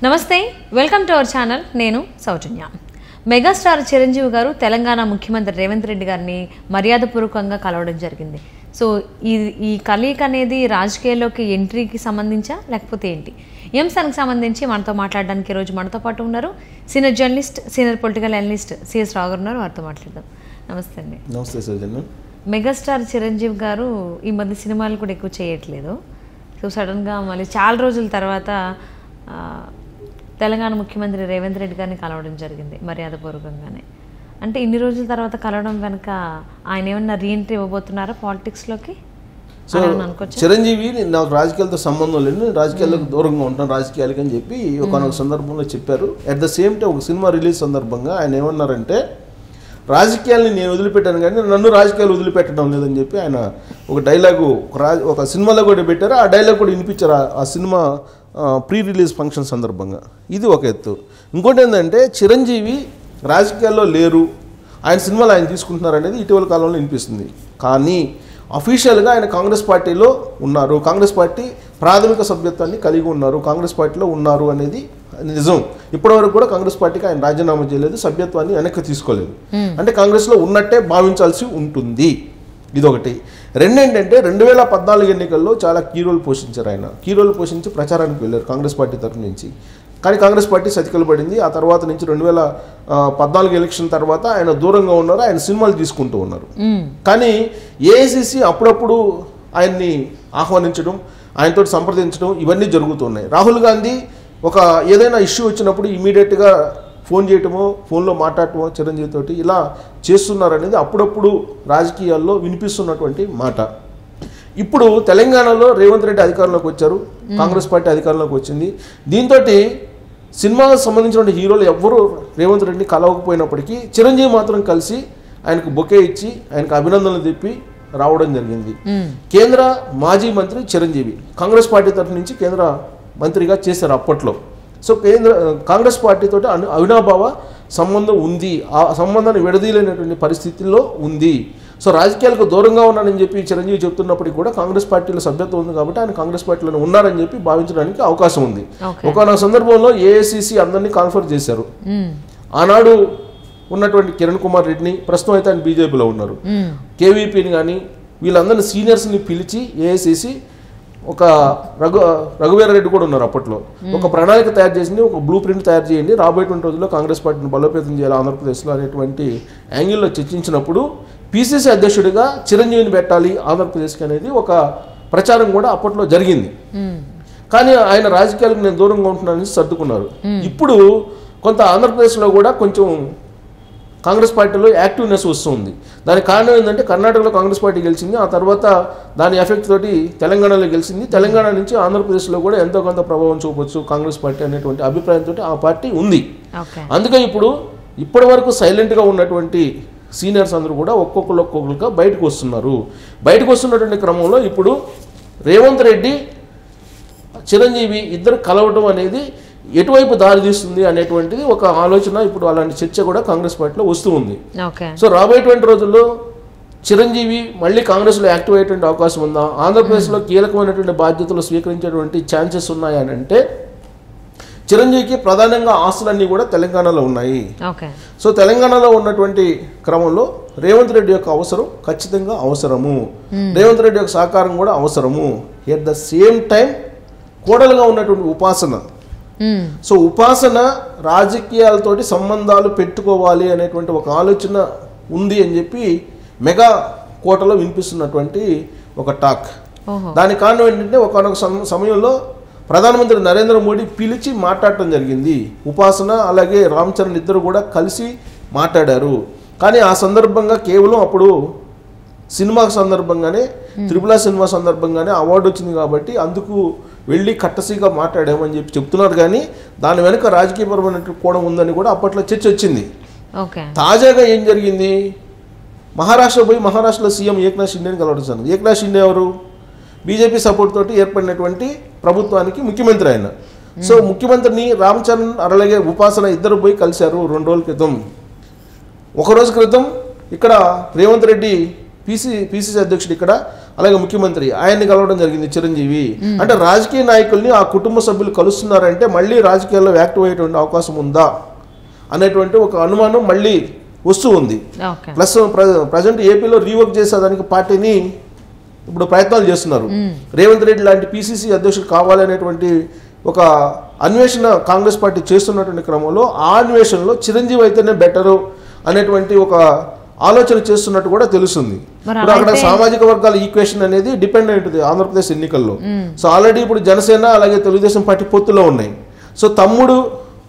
నమస్తే, welcome to our channel. నేను సౌజన్య. Megastar Chiranjeevi గారు తెలంగాణ ముఖ్యమంత్రి రేవంత్ రెడ్డి గారిని మర్యాదపూర్వకంగా కలవడం జరిగింది. సో ఈ కలయిక అనేది రాజకీయాల్లోకి ఎంట్రీకి సంబంధించా లేకపోతే ఏంటి? ఈ అంశానికి సంబంధించి మనతో మాట్లాడడానికి ఈరోజు మనతో పాటు ఉన్నారు senior journalist, senior political analyst CS Rao గారు ఉన్నారు. వారితో మాట్లాడదాం. నమస్తే అండి. నమస్తే సౌజన్య. మెగాస్టార్ చిరంజీవి గారు ఈ మధ్య సినిమాలు కూడా ఎక్కువ చేయట్లేదు. సో సడన్గా మళ్ళీ చాలా రోజుల తర్వాత తెలంగాణ ముఖ్యమంత్రి రేవంత్ రెడ్డి గారిని కలవడం జరిగింది మర్యాదపూర్వకంగానే. అంటే ఇన్ని రోజుల తర్వాత కలవడం వెనుక ఆయన ఏమన్నా రీఎంట్రీ ఇవ్వబోతున్నారా పాలిటిక్స్లోకి? సో చిరంజీవి నాకు రాజకీయాలతో సంబంధం లేదు, రాజకీయాలకు దూరంగా ఉంటాను రాజకీయాలకి అని చెప్పి ఒకనొక సందర్భంలో చెప్పారు. అట్ ద సేమ్ టైం ఒక సినిమా రిలీజ్ సందర్భంగా ఆయన ఏమన్నారంటే రాజకీయాలని నేను వదిలిపెట్టాను కానీ నన్ను రాజకీయాలు వదిలిపెట్టడం లేదని చెప్పి ఆయన ఒక డైలాగు ఒక సినిమాలో కూడా పెట్టారు. ఆ డైలాగ్ కూడా వినిపించారు ఆ సినిమా ప్రీ రిలీజ్ ఫంక్షన్ సందర్భంగా. ఇది ఒక ఎత్తు. ఇంకోటి ఏంటంటే చిరంజీవి రాజకీయాల్లో లేరు, ఆయన సినిమాలు ఆయన తీసుకుంటున్నారు అనేది ఇటీవల కాలంలో వినిపిస్తుంది. కానీ అఫీషియల్గా ఆయన కాంగ్రెస్ పార్టీలో ఉన్నారు, కాంగ్రెస్ పార్టీ ప్రాథమిక సభ్యత్వాన్ని కలిగి ఉన్నారు, కాంగ్రెస్ పార్టీలో ఉన్నారు అనేది నిజం. ఇప్పటివరకు కూడా కాంగ్రెస్ పార్టీకి ఆయన రాజీనామా చేయలేదు, సభ్యత్వాన్ని వెనక్కి తీసుకోలేదు. అంటే కాంగ్రెస్లో ఉన్నట్టే భావించాల్సి ఉంటుంది. ఇదొకటి. రెండేంటంటే 2014 ఎన్నికల్లో చాలా కీ రోల్ పోషించారు. ఆయన కీ రోల్ పోషించి ప్రచారానికి వెళ్ళారు కాంగ్రెస్ పార్టీ తరఫు నుంచి. కానీ కాంగ్రెస్ పార్టీ సతికిల పడింది. ఆ తర్వాత నుంచి 2014 ఎలక్షన్ తర్వాత ఆయన దూరంగా ఉన్నారు, ఆయన సినిమాలు తీసుకుంటూ ఉన్నారు. కానీ ఏఐసిసి అప్పుడప్పుడు ఆయన్ని ఆహ్వానించడం, ఆయనతో సంప్రదించడం ఇవన్నీ జరుగుతున్నాయి. రాహుల్ గాంధీ ఒక ఏదైనా ఇష్యూ వచ్చినప్పుడు ఇమీడియట్గా ఫోన్ చేయటమో ఫోన్లో మాట్లాడటమో చిరంజీవి తోటి ఇలా చేస్తున్నారనేది అప్పుడప్పుడు రాజకీయాల్లో వినిపిస్తున్నటువంటి మాట. ఇప్పుడు తెలంగాణలో రేవంత్ రెడ్డి అధికారంలోకి వచ్చారు, కాంగ్రెస్ పార్టీ అధికారంలోకి వచ్చింది. దీంతో సినిమాకు సంబంధించిన హీరోలు ఎవ్వరూ రేవంత్ రెడ్డిని కలవకపోయినప్పటికీ చిరంజీవి మాత్రం కలిసి ఆయనకు బొకే ఇచ్చి ఆయనకు అభినందనలు తెప్పి రావడం జరిగింది. కేంద్ర మాజీ మంత్రి చిరంజీవి కాంగ్రెస్ పార్టీ తరఫు నుంచి కేంద్ర మంత్రిగా చేశారు అప్పట్లో. సో కాంగ్రెస్ పార్టీతో అవినాభావ సంబంధం ఉంది, ఆ సంబంధాన్ని విడదీయలేనటువంటి పరిస్థితుల్లో ఉంది. సో రాజకీయాలకు దూరంగా ఉన్నానని చెప్పి చిరంజీవి చెప్తున్నప్పటికీ కూడా కాంగ్రెస్ పార్టీలో సభ్యత్వం ఉంది కాబట్టి ఆయన కాంగ్రెస్ పార్టీలో ఉన్నారని చెప్పి భావించడానికి అవకాశం ఉంది. ఒకనొక సందర్భంలో ఏఐసిసి అందరినీ కాన్ఫర్ చేశారు. ఆనాడు ఉన్నటువంటి కిరణ్ కుమార్ రెడ్డిని, ప్రస్తుతం అయితే ఆయన బీజేపీలో ఉన్నారు, కేవీపీని కానీ వీళ్ళందరినీ సీనియర్స్ని పిలిచి ఏఐసిసి ఒక రఘువీరారెడ్డి కూడా ఉన్నారు అప్పట్లో, ఒక ప్రణాళిక తయారు చేసింది, ఒక బ్లూ ప్రింట్ తయారు చేయండి, రాబోయేటువంటి రోజుల్లో కాంగ్రెస్ పార్టీని బలోపేతం చేయాలి ఆంధ్రప్రదేశ్లో అనేటువంటి యాంగిల్లో చర్చించినప్పుడు పిసిసి అధ్యక్షుడిగా చిరంజీవిని పెట్టాలి ఆంధ్రప్రదేశ్కి అనేది ఒక ప్రచారం కూడా అప్పట్లో జరిగింది. కానీ ఆయన రాజకీయాలకు నేను దూరంగా ఉంటున్నానని సర్దుకున్నారు. ఇప్పుడు కొంత ఆంధ్రప్రదేశ్లో కూడా కొంచెం కాంగ్రెస్ పార్టీలో యాక్టివ్నెస్ వస్తుంది. దానికి కారణం ఏంటంటే కర్ణాటకలో కాంగ్రెస్ పార్టీ గెలిచింది, ఆ తర్వాత దాని ఎఫెక్ట్ తోటి తెలంగాణలో గెలిచింది. తెలంగాణ నుంచి ఆంధ్రప్రదేశ్లో కూడా ఎంతో కొంత ప్రభావం చూపొచ్చు కాంగ్రెస్ పార్టీ అనేటువంటి అభిప్రాయంతో ఆ పార్టీ ఉంది. అందుకే ఇప్పటి వరకు సైలెంట్గా ఉన్నటువంటి సీనియర్స్ అందరూ కూడా ఒక్కొక్కరుగా బయటకు వస్తున్నారు. బయటకు వస్తున్నటువంటి క్రమంలో ఇప్పుడు రేవంత్ రెడ్డి చిరంజీవి ఇద్దరు కలవటం అనేది ఎటువైపు దారి తీస్తుంది అనేటువంటిది ఒక ఆలోచన, ఇప్పుడు అలాంటి చర్చ కూడా కాంగ్రెస్ పార్టీలో వస్తూ ఉంది. సో రాబోయేటువంటి రోజుల్లో చిరంజీవి మళ్ళీ కాంగ్రెస్లో యాక్టివ్ అయ్యేటువంటి అవకాశం ఉందా, ఆంధ్రప్రదేశ్లో కీలకమైనటువంటి బాధ్యతలు స్వీకరించేటువంటి ఛాన్సెస్ ఉన్నాయని అంటే చిరంజీవికి ప్రధానంగా ఆస్తులన్నీ కూడా తెలంగాణలో ఉన్నాయి. సో తెలంగాణలో ఉన్నటువంటి క్రమంలో రేవంత్ రెడ్డి యొక్క అవసరం ఖచ్చితంగా అవసరము, రేవంత్ రెడ్డి యొక్క సహకారం కూడా అవసరము. ఎట్ ద సేమ్ టైం కోడలుగా ఉన్నటువంటి ఉపాసన, సో ఉపాసన రాజకీయాలతోటి సంబంధాలు పెట్టుకోవాలి అనేటువంటి ఒక ఆలోచన ఉంది అని చెప్పి మెగా కోటలో వినిపిస్తున్నటువంటి ఒక టాక్. దానికి కారణం ఏంటంటే ఒకనొక సమయంలో ప్రధానమంత్రి నరేంద్ర మోడీ పిలిచి మాట్లాడటం జరిగింది. ఉపాసన అలాగే రామ్ చరణ్ ఇద్దరు కూడా కలిసి మాట్లాడారు. కానీ ఆ సందర్భంగా కేవలం అప్పుడు సినిమా సందర్భంగానే, త్రిపుల సినిమా సందర్భంగానే అవార్డు వచ్చింది కాబట్టి అందుకు వెళ్ళి కట్టసీగా మాట్లాడామని చెప్పి చెప్తున్నారు. కానీ దాని వెనుక రాజకీయపరమైన కోణం ఉందని కూడా అప్పట్లో చర్చ వచ్చింది. తాజాగా ఏం జరిగింది, మహారాష్ట్ర పోయి మహారాష్ట్రలో సీఎం ఏక్నాథ్ షిండేని కలవడం. ఏక్నాథ్ షిండే ఎవరు? బీజేపీ సపోర్ట్ తోటి ఏర్పడినటువంటి ప్రభుత్వానికి ముఖ్యమంత్రి ఆయన. సో ముఖ్యమంత్రిని రామ్ చరణ్ అలాగే ఉపాసన ఇద్దరు పోయి కలిశారు 2 రోజుల క్రితం. ఒకరోజు క్రితం ఇక్కడ రేవంత్ రెడ్డి పిసిసి అధ్యక్షుడు ఇక్కడ అలాగే ముఖ్యమంత్రి ఆయన్ని కలవడం జరిగింది చిరంజీవి. అంటే రాజకీయ నాయకుల్ని ఆ కుటుంబ సభ్యులు కలుస్తున్నారంటే మళ్ళీ రాజకీయాల్లో యాక్టివ్ అయ్యేటువంటి అవకాశం ఉందా అనేటువంటి ఒక అనుమానం మళ్ళీ వస్తూ ఉంది. ప్లస్ ప్రజెంట్ ఏపీలో రీవర్క్ చేసేదానికి పార్టీని ఇప్పుడు ప్రయత్నాలు చేస్తున్నారు. రేవంత్ రెడ్డి లాంటి పిసిసి అధ్యక్షుడు కావాలనేటువంటి ఒక అన్వేషణ కాంగ్రెస్ పార్టీ చేస్తున్నటువంటి క్రమంలో ఆ అన్వేషణలో చిరంజీవి అయితేనే బెటరు అనేటువంటి ఒక ఆలోచన చేస్తున్నట్టు కూడా తెలుస్తుంది. ఇప్పుడు అక్కడ సామాజిక వర్గాల ఈక్వేషన్ అనేది డిపెండ్ అయి ఉంటుంది ఆంధ్రప్రదేశ్ ఎన్నికల్లో. సో ఆల్రెడీ ఇప్పుడు జనసేన అలాగే తెలుగుదేశం పార్టీ పొత్తులో ఉన్నాయి. సో తమ్ముడు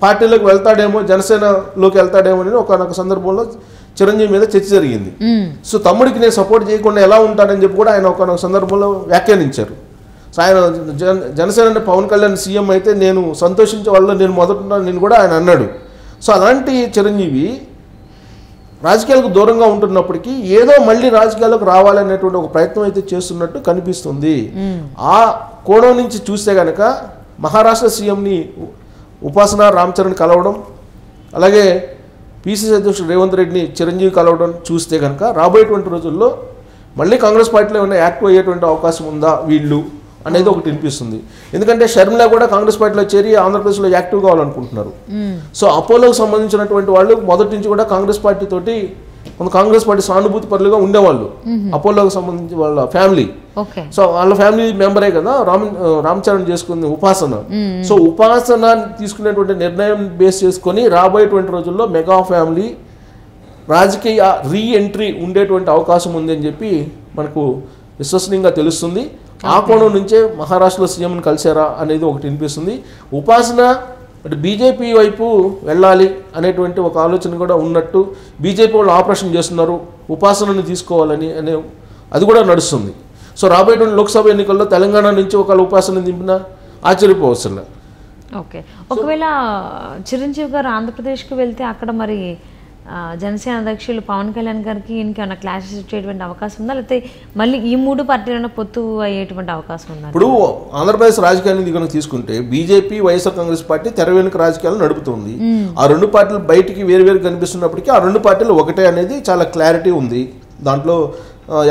పార్టీలోకి వెళ్తాడేమో, జనసేనలోకి వెళ్తాడేమో అని ఒక సందర్భంలో చిరంజీవి మీద చర్చ జరిగింది. సో తమ్ముడికి నేను సపోర్ట్ చేయకుండా ఎలా ఉంటానని చెప్పి కూడా ఆయన ఒక సందర్భంలో వ్యాఖ్యానించారు. సో ఆయన జనసేన పవన్ కళ్యాణ్ సీఎం అయితే నేను సంతోషించే వాళ్ళు నేను మొదట కూడా ఆయన అన్నాడు. సో అలాంటి చిరంజీవి రాజకీయాలకు దూరంగా ఉంటున్నప్పటికీ ఏదో మళ్ళీ రాజకీయాలకు రావాలనేటువంటి ఒక ప్రయత్నం అయితే చేస్తున్నట్టు కనిపిస్తుంది. ఆ కోణం నుంచి చూస్తే కనుక మహారాష్ట్ర సీఎంని ఉపాసన రామచరణ్ కలవడం, అలాగే పిసిసి అధ్యక్షుడు రేవంత్ రెడ్డిని చిరంజీవి కలవడం చూస్తే కనుక రాబోయేటువంటి రోజుల్లో మళ్ళీ కాంగ్రెస్ పార్టీలో ఏమైనా యాక్టివ్ అయ్యేటువంటి అవకాశం ఉందా వీళ్ళు అనేది ఒకటి వినిపిస్తుంది. ఎందుకంటే షర్మిల కూడా కాంగ్రెస్ పార్టీలో చేరి ఆంధ్రప్రదేశ్లో యాక్టివ్ కావాలనుకుంటున్నారు. సో అపోలోకి సంబంధించినటువంటి వాళ్ళు మొదటి నుంచి కూడా కాంగ్రెస్ పార్టీ తోటి కాంగ్రెస్ పార్టీ సానుభూతి పరులుగా ఉండేవాళ్ళు. అపోలోకి సంబంధించి వాళ్ళ ఫ్యామిలీ, సో వాళ్ళ ఫ్యామిలీ మెంబరే కదా రామచరణ్ చేసుకుంది ఉపాసన. సో ఉపాసన తీసుకునేటువంటి నిర్ణయం బేస్ చేసుకొని రాబోయేటువంటి రోజుల్లో మెగా ఫ్యామిలీ రాజకీయ రీ ఎంట్రీ ఉండేటువంటి అవకాశం ఉంది అని చెప్పి మనకు విశ్వసనీయంగా తెలుస్తుంది. ఆ కోణం నుంచే మహారాష్ట్రలో సీఎంని కలిసారా అనేది ఒకటి వినిపిస్తుంది. ఉపాసన బీజేపీ వైపు వెళ్ళాలి అనేటువంటి ఒక ఆలోచన కూడా ఉన్నట్టు, బీజేపీ వాళ్ళు ఆపరేషన్ చేస్తున్నారు ఉపాసనని తీసుకోవాలని అనే అది కూడా నడుస్తుంది. సో రాబోయేటువంటి లోక్సభ ఎన్నికల్లో తెలంగాణ నుంచి ఒకవేళ ఉపాసన దింపినా ఆశ్చర్యపోవచ్చులే. ఓకే, ఒకవేళ చిరంజీవి గారు ఆంధ్రప్రదేశ్కి వెళ్తే అక్కడ మరి జనసేన అధ్యక్షులు పవన్ కళ్యాణ్ గారికి ఇంకేమైనా క్లాషెస్ వచ్చేటువంటి అవకాశం ఉందా, లేకపోతే మళ్ళీ ఈ మూడు పార్టీలను పొత్తు అయ్యేటువంటి అవకాశం ఉందా? ఇప్పుడు ఆంధ్రప్రదేశ్ రాజకీయాన్ని కనుక తీసుకుంటే బీజేపీ, వైఎస్ఆర్ కాంగ్రెస్ పార్టీ తెర వెనుక రాజకీయాలు నడుపుతుంది. ఆ రెండు పార్టీలు బయటికి వేరు కనిపిస్తున్నప్పటికీ ఆ రెండు పార్టీలు ఒకటే అనేది చాలా క్లారిటీ ఉంది. దాంట్లో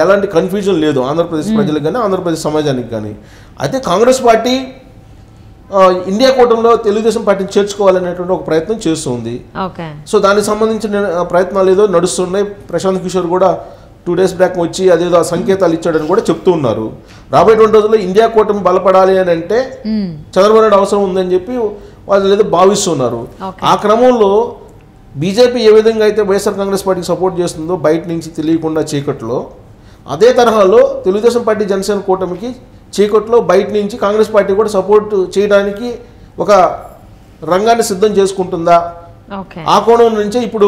ఎలాంటి కన్ఫ్యూజన్ లేదు ఆంధ్రప్రదేశ్ ప్రజలకు కానీ ఆంధ్రప్రదేశ్ సమాజానికి కానీ. అయితే కాంగ్రెస్ పార్టీ ఇండియా కూటమిలో తెలుగుదేశం పార్టీని చేర్చుకోవాలనేటువంటి ఒక ప్రయత్నం చేస్తుంది. సో దానికి సంబంధించిన ప్రయత్నాలు ఏదో నడుస్తున్నాయి. ప్రశాంత్ కిషోర్ కూడా 2 days బ్యాక్ వచ్చి అదేదో సంకేతాలు ఇచ్చాడని కూడా చెప్తూ ఉన్నారు. రాబోయేటువంటి రోజుల్లో ఇండియా కూటమి బలపడాలి అని అంటే చంద్రబాబు నాయుడు అవసరం ఉందని చెప్పి వాళ్ళు ఏదో భావిస్తున్నారు. ఆ క్రమంలో బీజేపీ ఏ విధంగా అయితే వైఎస్ఆర్ కాంగ్రెస్ పార్టీకి సపోర్ట్ చేస్తుందో బయట నుంచి తెలియకుండా చీకట్లో, అదే తరహాలో తెలుగుదేశం పార్టీ జనసేన కూటమికి చీకట్లో బయట నుంచి కాంగ్రెస్ పార్టీ కూడా సపోర్ట్ చేయడానికి ఒక రంగాన్ని సిద్ధం చేసుకుంటుందా, ఆ కోణం నుంచే ఇప్పుడు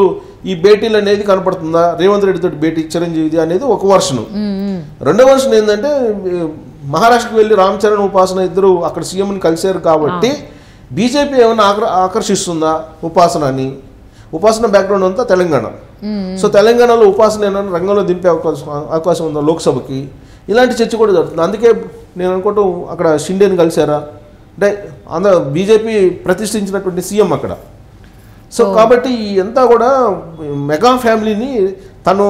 ఈ భేటీలు అనేది కనపడుతుందా, రేవంత్ రెడ్డితో భేటీ చిరంజీవిది అనేది ఒక వర్షను. రెండో వర్షన్ ఏంటంటే మహారాష్ట్రకి వెళ్ళి రామ్ చరణ్ ఉపాసన ఇద్దరు అక్కడ సీఎంని కలిశారు కాబట్టి బీజేపీ ఏమైనా ఆకర్షిస్తుందా ఉపాసనని. ఉపాసన బ్యాక్గ్రౌండ్ అంతా తెలంగాణ. సో తెలంగాణలో ఉపాసన ఏమైనా రంగంలో దింపే అవకాశం ఉందా లోక్సభకి, ఇలాంటి చర్చ కూడా జరుగుతుంది. అందుకే నేను అనుకుంటూ అక్కడ షిండేని కలిశారా అంటే బీజేపీ ప్రతిష్ఠించినటువంటి సీఎం అక్కడ. సో కాబట్టి అంతా కూడా మెగా ఫ్యామిలీని తను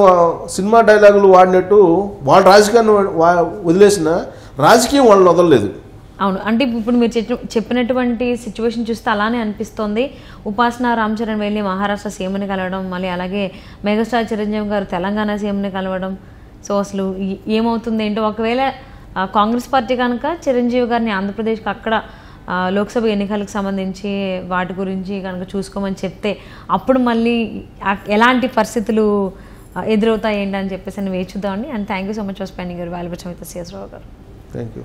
సినిమా డైలాగులు వాడినట్టు వాళ్ళ రాజకీయాన్ని వదిలేసిన రాజకీయం వాళ్ళని వదలలేదు. అవును, అంటే ఇప్పుడు మీరు చెప్పినటువంటి సిచ్యువేషన్ చూస్తే అలానే అనిపిస్తోంది. ఉపాసన రామ్ చరణ్ వెళ్ళి మహారాష్ట్ర సీఎంని కలవడం, మళ్ళీ అలాగే మెగాస్టార్ చిరంజీవి గారు తెలంగాణ సీఎంని కలవడం. సో అసలు ఏమవుతుంది ఏంటో, ఒకవేళ కాంగ్రెస్ పార్టీ కనుక చిరంజీవి గారిని ఆంధ్రప్రదేశ్కి అక్కడ లోక్సభ ఎన్నికలకు సంబంధించి వాటి గురించి కనుక చూసుకోమని చెప్తే అప్పుడు మళ్ళీ ఎలాంటి పరిస్థితులు ఎదురవుతాయి ఏంటని చెప్పేసి వేచి చూద్దామండి. And thank you so much for spending your valuable time with us, CS రావు గారు. Thank you.